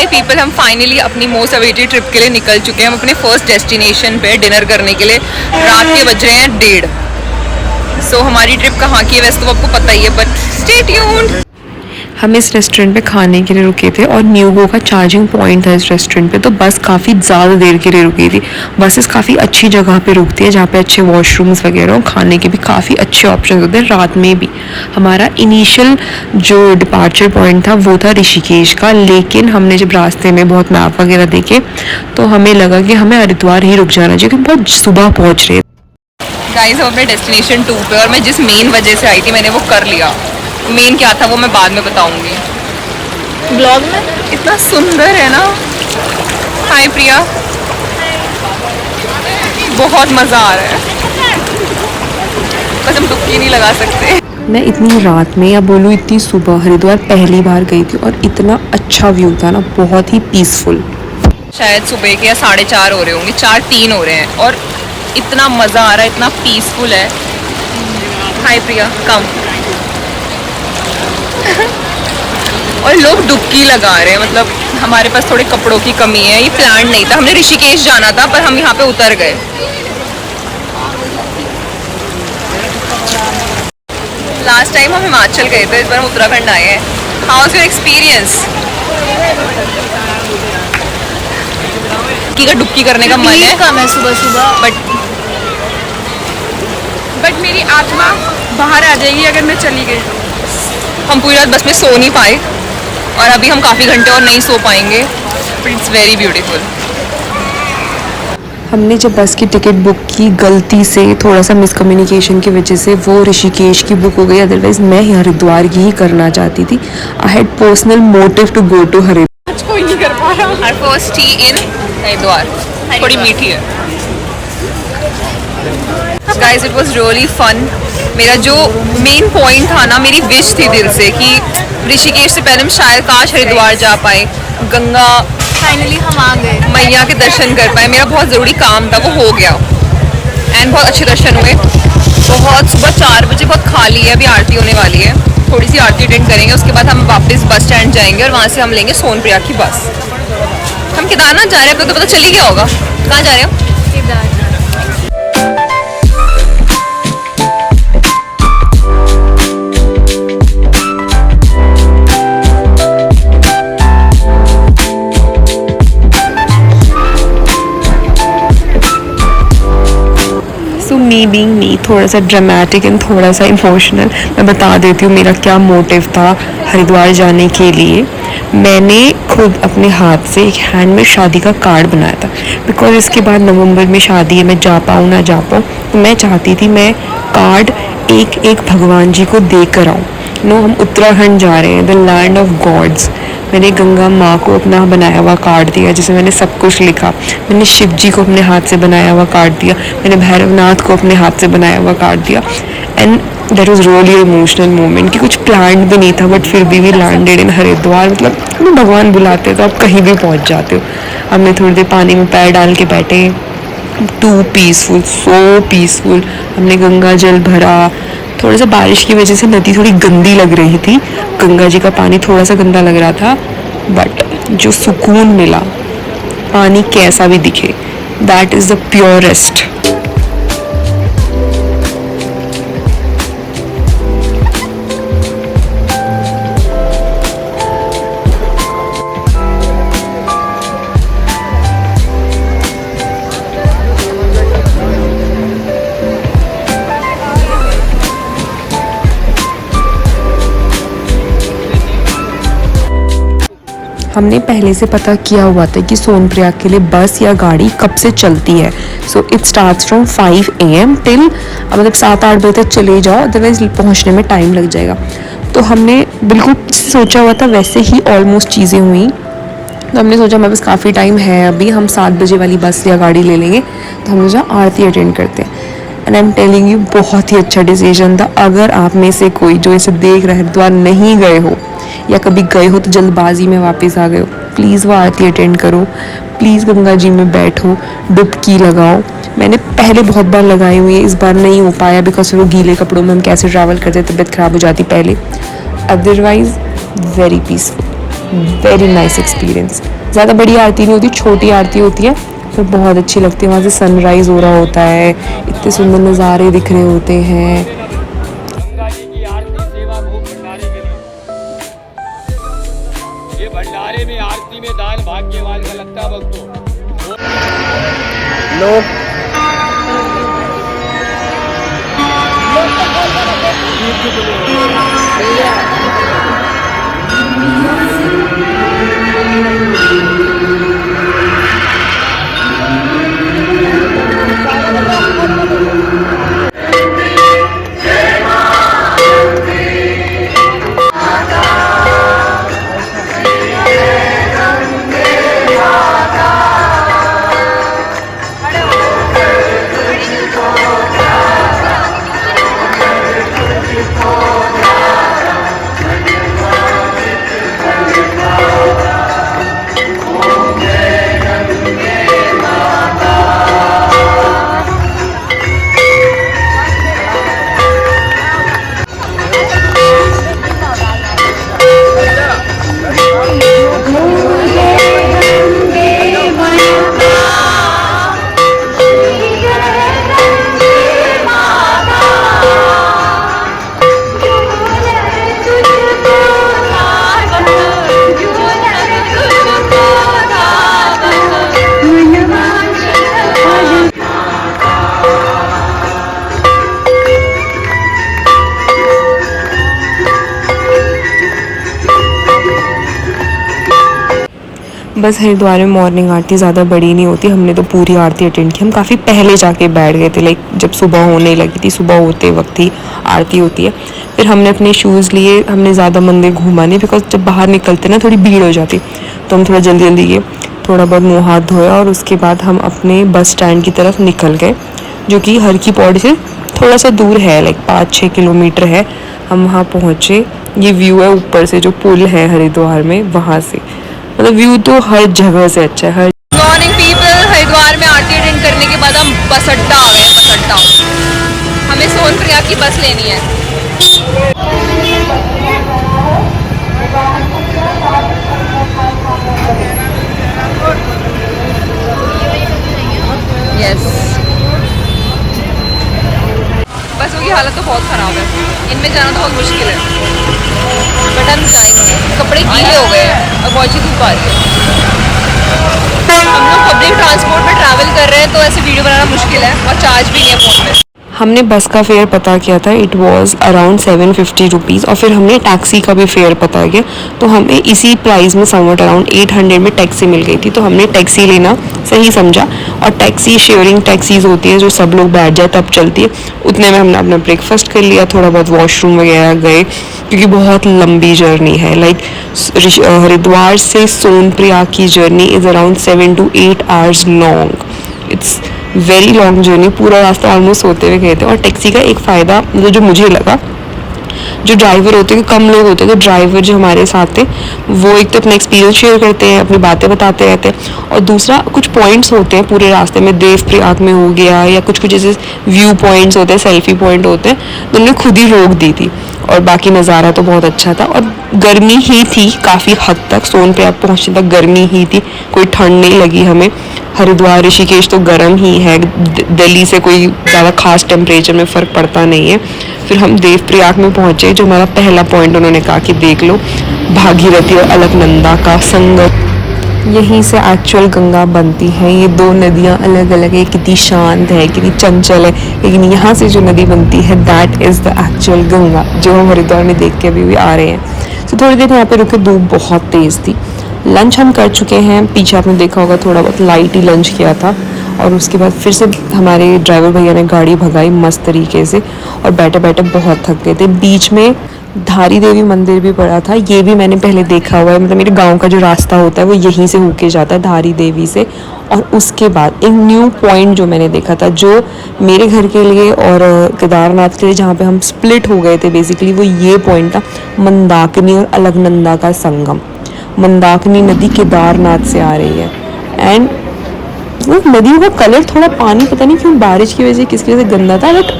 हाय people, हम finally अपनी most awaited trip के लिए निकल चुके हैं। हम अपने फर्स्ट डेस्टिनेशन पे डिनर करने के लिए। रात के बज रहे हैं 1:30। सो हमारी ट्रिप कहाँ की है वैसे तो आपको पता ही है, बट स्टे ट्यून्ड। हम इस रेस्टोरेंट पे खाने के लिए रुके थे और न्यूगो का चार्जिंग पॉइंट था इस रेस्टोरेंट पे, तो बस काफ़ी ज़्यादा देर के लिए रुकी थी। बसेस काफ़ी अच्छी जगह पे रुकती है जहाँ पे अच्छे वॉशरूम्स वगैरह और खाने के भी काफ़ी अच्छे ऑप्शन होते हैं। रात में भी हमारा इनिशियल जो डिपार्चर पॉइंट था वो था ऋषिकेश का, लेकिन हमने जब रास्ते में बहुत मैप वगैरह देखे तो हमें लगा कि हमें हरिद्वार ही रुक जाना चाहिए क्योंकि बहुत सुबह पहुँच रहे। गाइस हम अपने डेस्टिनेशन 2 पे, और मैं जिस मेन वजह से आई थी मैंने वो कर लिया। मेन क्या था वो मैं बाद में बताऊंगी ब्लॉग में। इतना सुंदर है ना। हाय प्रिया, बहुत मज़ा आ रहा है, बस हम डुबकी नहीं लगा सकते। मैं इतनी रात में या बोलूँ इतनी सुबह हरिद्वार पहली बार गई थी और इतना अच्छा व्यू था ना, बहुत ही पीसफुल। शायद सुबह के या 4:30 हो रहे होंगे, 4:03 हो रहे हैं और इतना मज़ा आ रहा है, इतना पीसफुल है। हाय प्रिया कम। और लोग डुबकी लगा रहे हैं, मतलब हमारे पास थोड़े कपड़ों की कमी है। ये प्लान नहीं था, हमने ऋषिकेश जाना था पर हम यहाँ पे उतर गए। लास्ट टाइम हम हिमाचल गए थे, इस बार हम उत्तराखंड आए हैं। How was your experience? की का डुबकी करने का मन है कम है सुबह सुबह, बट मेरी आत्मा बाहर आ जाएगी अगर मैं चली गई। हम पूरी रात बस में सो नहीं पाए और अभी हम काफ़ी घंटे और नहीं सो पाएंगे, बट इट्स वेरी ब्यूटीफुल। हमने जब बस की टिकट बुक की गलती से, थोड़ा सा मिसकम्युनिकेशन की वजह से वो ऋषिकेश की बुक हो गई, अदरवाइज मैं हरिद्वार की ही करना चाहती थी। I had personal motive to go to Haridwar. आज कोई नहीं कर पा रहा। Our first tea in Haridwar, थोड़ी मीठी है। Guys it was really fun. मेरा जो मेन पॉइंट था ना, मेरी विश थी दिल से कि ऋषिकेश से पहले हम शायद काश हरिद्वार जा पाए, गंगा फाइनली हम आ गए, मैया के दर्शन कर पाए। मेरा बहुत ज़रूरी काम था, वो हो गया एंड बहुत अच्छे दर्शन हुए। बहुत सुबह 4 बजे, बहुत खाली है, अभी आरती होने वाली है, थोड़ी सी आरती अटेंड करेंगे, उसके बाद हम वापस बस स्टैंड जाएंगे और वहाँ से हम लेंगे सोनप्रयाग की बस। हम केदारनाथ जा रहे हैं, आपको तो पता चल ही गया होगा। कहाँ जा रहे हो? केदारनाथ। मी बीइंग मी, थोड़ा सा ड्रामेटिक एंड थोड़ा सा इमोशनल, मैं बता देती हूँ मेरा क्या मोटिव था हरिद्वार जाने के लिए। मैंने खुद अपने हाथ से एक हैंडमेड शादी का कार्ड बनाया था, बिकॉज इसके बाद नवंबर में शादी है, मैं जा पाऊँ ना जा पाऊँ, तो मैं चाहती थी मैं कार्ड एक एक भगवान जी को दे कर आऊँ। हम उत्तराखंड जा रहे हैं, द लैंड ऑफ गॉड्स। मैंने गंगा माँ को अपना बनाया हुआ कार्ड दिया जिसमें मैंने सब कुछ लिखा। मैंने शिव जी को अपने हाथ से बनाया हुआ कार्ड दिया। मैंने भैरवनाथ को अपने हाथ से बनाया हुआ कार्ड दिया। And that was really emotional moment कि कुछ प्लान भी नहीं था, बट फिर भी वी लैंडेड इन हरिद्वार। मतलब भगवान बुलाते हैं तो आप कहीं भी पहुँच जाते हो। हमने थोड़ी देर पानी में पैर डाल के बैठे, टू पीसफुल, सो पीसफुल। हमने गंगा जल भरा। थोड़ा सा बारिश की वजह से नदी थोड़ी गंदी लग रही थी, गंगा जी का पानी थोड़ा सा गंदा लग रहा था, बट जो सुकून मिला, पानी कैसा भी दिखे, दैट इज़ द प्योरेस्ट। हमने पहले से पता किया हुआ था कि सोनप्रयाग के लिए बस या गाड़ी कब से चलती है। So it starts from 5 AM till, मतलब 7-8 बजे तक चले जाओ, अदरवाइज पहुंचने में टाइम लग जाएगा। तो हमने बिल्कुल सोचा हुआ था, वैसे ही ऑलमोस्ट चीज़ें हुई। तो हमने सोचा हमारे पास काफ़ी टाइम है, अभी हम 7 बजे वाली बस या गाड़ी ले लेंगे, तो हमने सोचा आरती अटेंड करते हैं। And I am telling you, बहुत ही अच्छा डिसीजन था। अगर आप में से कोई जो इसे देख रहे हरिद्वार नहीं गए हो या कभी गए हो तो जल्दबाजी में वापस आ गए हो, प्लीज़ वो आरती अटेंड करो, प्लीज़ गंगा जी में बैठो, डुबकी लगाओ। मैंने पहले बहुत बार लगाई हुई है, इस बार नहीं हो पाया बिकॉज वो गीले कपड़ों में हम कैसे ट्रैवल करते, तबीयत ख़राब हो जाती पहले। Otherwise very peaceful. Very nice experience. ज़्यादा बड़ी आरती नहीं होती, छोटी आरती होती है, पर बहुत अच्छी लगती है। वहाँ से सनराइज़ हो रहा होता है, इतने सुंदर नज़ारे दिख रहे होते हैं। गंगा जी की आरती सेवा भोग भंडारे के लिए, ये भंडारे में आरती में दान भाग्यवान का लगता भक्तों। लोग बस हरिद्वार में मॉर्निंग आरती ज़्यादा बड़ी नहीं होती, हमने तो पूरी आरती अटेंड की। हम काफ़ी पहले जाके बैठ गए थे, लाइक जब सुबह होने लगी थी, सुबह होते वक्त ही आरती होती है। फिर हमने अपने शूज़ लिए, हमने ज़्यादा मंदिर घूमा नहीं, बिकॉज जब बाहर निकलते ना थोड़ी भीड़ हो जाती, तो हम थोड़ा जल्दी जल्दी गए, थोड़ा बहुत मुँह हाथ धोया और उसके बाद हम अपने बस स्टैंड की तरफ निकल गए, जो कि हर की पौड़ी से थोड़ा सा दूर है, लाइक 5-6 किलोमीटर है। हम वहाँ पहुँचे। ये व्यू है ऊपर से, जो पुल है हरिद्वार में, वहाँ से मतलब व्यू तो हर जगह से अच्छा है। मॉर्निंग पीपल, हरिद्वार में आरती अटेंड करने के बाद हम बस अड्डा आ गए। बस अड्डा, हमें सोनप्रयाग की बस लेनी है। यस, बसों की हालत तो बहुत ख़राब है, इनमें जाना तो बहुत मुश्किल है, बट हम जाएंगे। कपड़े गीले हो गए हैं और बहुत ही धूप आ रही है। हम लोग पब्लिक ट्रांसपोर्ट में ट्रैवल कर रहे हैं, तो ऐसे वीडियो बनाना मुश्किल है और चार्ज भी नहीं है फ़ोन में। हमने बस का फेयर पता किया था, इट वाज अराउंड 750 रुपीज़, और फिर हमने टैक्सी का भी फेयर पता किया, तो हमें इसी प्राइस में समवट अराउंड 800 में टैक्सी मिल गई थी। तो हमने टैक्सी लेना सही समझा, और टैक्सी शेयरिंग टैक्सीज होती है जो सब लोग बैठ जाए तब चलती है। उतने में हमने अपना ब्रेकफास्ट कर लिया, थोड़ा बहुत वॉशरूम वगैरह गए, क्योंकि बहुत लंबी जर्नी है। लाइक हरिद्वार से सोनप्रयाग की journey is around 7 to 8 hours long. It's very long journey, पूरा रास्ता ऑलमोस्ट सोते हुए गए थे। और टैक्सी का एक फ़ायदा मतलब जो मुझे लगा, जो ड्राइवर होते हैं, कम लोग होते हैं, तो ड्राइवर जो हमारे साथ थे वो एक तो अपना एक्सपीरियंस शेयर करते हैं, अपनी बातें बताते रहते हैं, और दूसरा कुछ पॉइंट्स होते हैं पूरे रास्ते में, देवप्रयाग में हो गया या कुछ कुछ जैसे व्यू पॉइंट्स होते हैं, सेल्फी पॉइंट होते हैं, तो उन्होंने खुद ही रोक दी थी। और बाकी नज़ारा तो बहुत अच्छा था, और गर्मी ही थी काफ़ी हद तक, सोनप्रयाग पहुँचने तक गर्मी ही थी, कोई ठंड नहीं लगी हमें। हरिद्वार ऋषिकेश तो गर्म ही है, दिल्ली से कोई ज़्यादा खास टेम्परेचर में फ़र्क पड़ता नहीं है। फिर हम देवप्रयाग में पहुँचे, जो हमारा पहला पॉइंट उन्होंने कहा कि देख लो भागीरथी और अलकनंदा का संगम, यहीं से एक्चुअल गंगा बनती है। ये दो नदियाँ अलग अलग है, कितनी शांत है, कितनी चंचल है, लेकिन यहाँ से जो नदी बनती है that is the actual Ganga, जो हम हरिद्वार में देख के अभी भी आ रहे हैं। तो थोड़ी देर यहाँ पे रुके, धूप बहुत तेज़ थी। लंच हम कर चुके हैं, पीछे आपने देखा होगा थोड़ा बहुत लाइट ही लंच किया था, और उसके बाद फिर से हमारे ड्राइवर भैया ने गाड़ी भगाई मस्त तरीके से, और बैठे बैठे बहुत थक गए थे। बीच में धारी देवी मंदिर भी पड़ा था, ये भी मैंने पहले देखा हुआ है, मतलब मेरे गांव का जो रास्ता होता है वो यहीं से होके जाता है धारी देवी से। और उसके बाद एक न्यू पॉइंट जो मैंने देखा था, जो मेरे घर के लिए और केदारनाथ के लिए जहाँ पे हम स्प्लिट हो गए थे बेसिकली, वो ये पॉइंट था, मंदाकिनी और अलकनंदा का संगम। मंदाकिनी नदी केदारनाथ से आ रही है, एंड नदियों का कलर थोड़ा, पानी पता नहीं क्यों बारिश की वजह से किसकी वजह से गंदा था, बट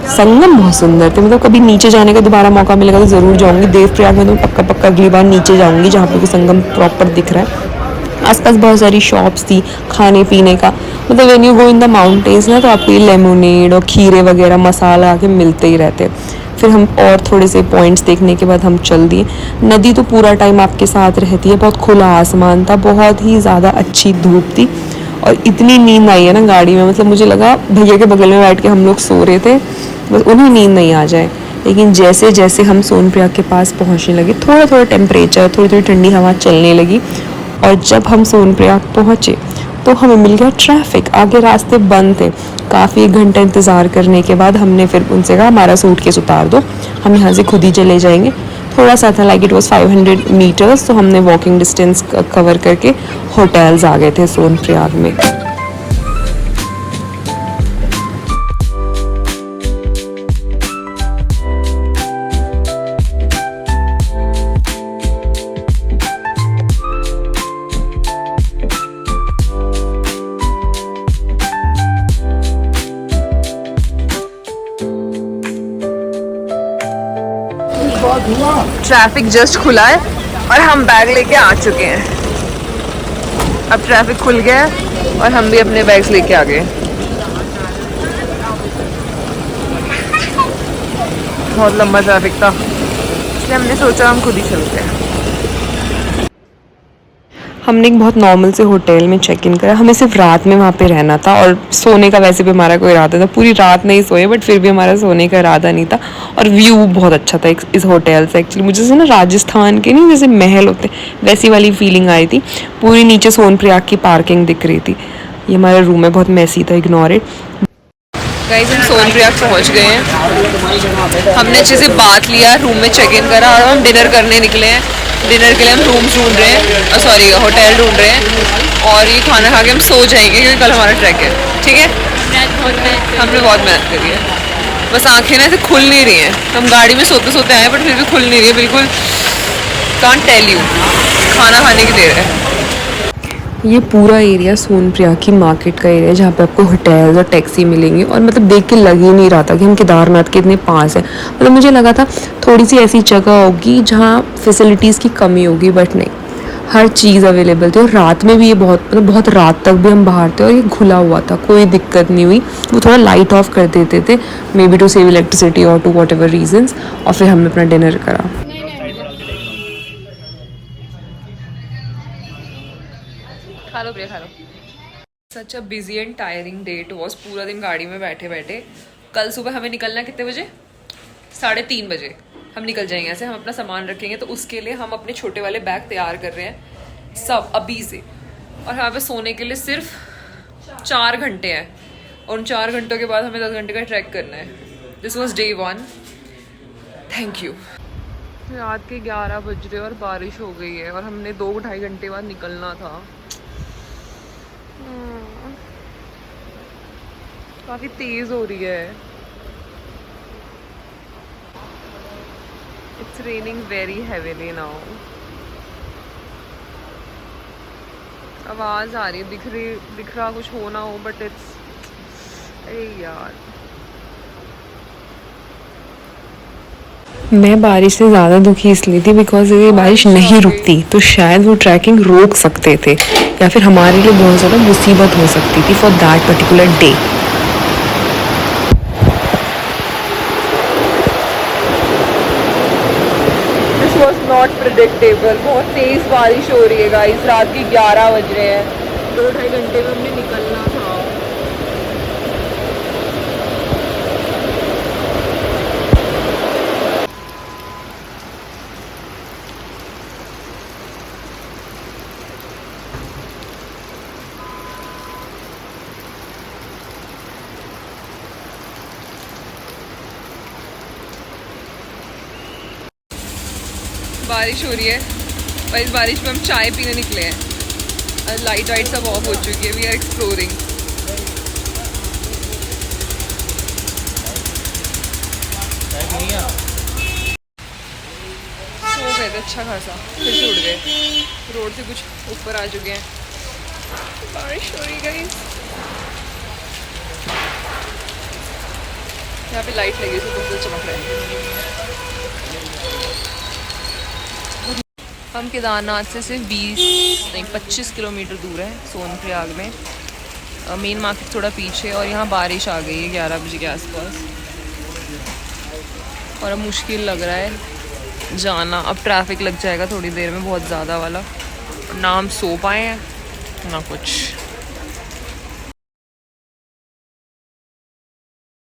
संगम बहुत सुंदर थे, मतलब कभी नीचे जाने का दोबारा मौका मिलेगा तो ज़रूर जाऊँगी। देवप्रयाग में तो पक्का पक्का अगली बार नीचे जाऊँगी जहाँ पे संगम प्रॉपर दिख रहा है। आसपास बहुत सारी शॉप्स थी खाने पीने का, मतलब when you go in the mountains ना तो आपको ये लेमोनेड और खीरे वगैरह मसाला आके मिलते ही रहते। फिर हम और थोड़े से पॉइंट्स देखने के बाद हम चल दिए। नदी तो पूरा टाइम आपके साथ रहती है, बहुत खुला आसमान था, बहुत ही ज़्यादा अच्छी धूप थी और इतनी नींद आई है ना गाड़ी में, मतलब मुझे लगा भैया के बगल में बैठ के हम लोग सो रहे थे, बस उन्हें नींद नहीं आ जाए। लेकिन जैसे जैसे हम सोनप्रयाग के पास पहुंचने लगे, थोड़ा थोड़ा टेम्परेचर, थोड़ी थोड़ी ठंडी हवा चलने लगी और जब हम सोनप्रयाग पहुंचे तो हमें मिल गया ट्रैफिक, आगे रास्ते बंद थे। काफ़ी घंटे इंतज़ार करने के बाद हमने फिर उनसे कहा हमारा सूटकेस उतार दो, हम यहाँ से खुद ही चले जाएंगे। थोड़ा सा था, लाइक इट वाज 500 मीटर्स, तो हमने वॉकिंग डिस्टेंस कवर करके होटल्स आ गए थे सोनप्रयाग में। ट्रैफिक जस्ट खुला है और हम बैग लेके आ चुके हैं। अब ट्रैफिक खुल गया है और हम भी अपने बैग्स लेके आ गए। बहुत लंबा ट्रैफिक था, इसलिए हमने सोचा हम खुद ही चलते हैं। हमने एक बहुत नॉर्मल से होटल में चेक इन करा। हमें सिर्फ रात में वहाँ पे रहना था और सोने का वैसे भी हमारा कोई इरादा था, पूरी रात नहीं सोए, बट फिर भी हमारा सोने का इरादा नहीं था। और व्यू बहुत अच्छा था इस होटल से। एक्चुअली मुझे जैसे ना राजस्थान के नहीं जैसे महल होते वैसी वाली फीलिंग आई थी। पूरी नीचे सोनप्रयाग की पार्किंग दिख रही थी। ये हमारा रूम है, बहुत मैसी था, इग्नोर इट। गाइस हम सोनप्रयाग पहुंच गए हैं। हमने अच्छे से बात लिया, रूम में चेक इन करा और हम डिनर करने निकले हैं। डिनर के लिए हम रूम्स ढूंढ रहे हैं, सॉरी होटल ढूंढ रहे हैं और ये खाना खा के हम सो जाएंगे क्योंकि कल हमारा ट्रैक है। ठीक है, हमने बहुत मेहनत करी है, बस आंखें ना ऐसे खुल नहीं रही हैं। हम गाड़ी में सोते सोते आए बट फिर भी खुल नहीं रही है बिल्कुल। कांट टेल यू, खाना खाने की देर है। ये पूरा एरिया सोनप्रयाग की मार्केट का एरिया है जहाँ पे आपको होटल्स और टैक्सी मिलेंगी। और मतलब देख के लग ही नहीं रहा था कि हम केदारनाथ के इतने पास है। मतलब मुझे लगा था थोड़ी सी ऐसी जगह होगी जहाँ फैसिलिटीज़ की कमी होगी, बट नहीं, हर चीज़ अवेलेबल थी। और रात में भी ये बहुत रात तक भी हम बाहर थे और ये खुला हुआ था, कोई दिक्कत नहीं हुई। वो थोड़ा लाइट ऑफ कर देते थे, may be to save electricity और टू वॉट एवर रीजन्स। और फिर हमने अपना डिनर करा। खा लो प्रिया, खा लो। Such a busy and tiring day it was. पूरा दिन गाड़ी में बैठे बैठे। कल सुबह हमें निकलना है कितने बजे? 3:30 बजे हम निकल जाएंगे। ऐसे हम अपना सामान रखेंगे तो उसके लिए हम अपने छोटे वाले बैग तैयार कर रहे हैं सब अभी से। और हमारे पास सोने के लिए सिर्फ 4 घंटे हैं और उन 4 घंटों के बाद हमें 10 घंटे का ट्रैक करना है। This was day 1। Thank you. रात के 11 बज रहे और बारिश हो गई है और हमने 2-2.5 घंटे बाद निकलना था। काफी तेज हो रही है। It's raining very heavily now. आवाज आ रही है, दिख रहा कुछ हो ना हो, बट इट्स, अरे यार। मैं बारिश से ज़्यादा दुखी इसलिए थी बिकॉज ये बारिश नहीं रुकती तो शायद वो ट्रैकिंग रोक सकते थे या फिर हमारे लिए बहुत ज़्यादा मुसीबत हो सकती थी for that particular day. This was not predictable. बहुत तेज बारिश हो रही है गाइस। रात के 11 बज रहे हैं, 2-2.5 घंटे में हमने निकलना था। बारिश हो रही है और इस बारिश में हम चाय पीने निकले हैं। लाइट वाइट सब ऑफ हो चुकी है। We are exploring. सो गए थे अच्छा खासा, फिर से उड़ गए। रोड से कुछ ऊपर आ चुके हैं। बारिश हो रही गई। यहाँ पे लाइट लगी तो बिल्कुल चमक रहा है। हम केदारनाथ से सिर्फ 25 किलोमीटर दूर है, सोनप्रयाग में। मेन मार्केट थोड़ा पीछे, और यहाँ बारिश आ गई है 11 बजे के आसपास, और अब मुश्किल लग रहा है जाना। अब ट्रैफिक लग जाएगा थोड़ी देर में, बहुत ज़्यादा वाला। ना हम सो पाए हैं ना कुछ।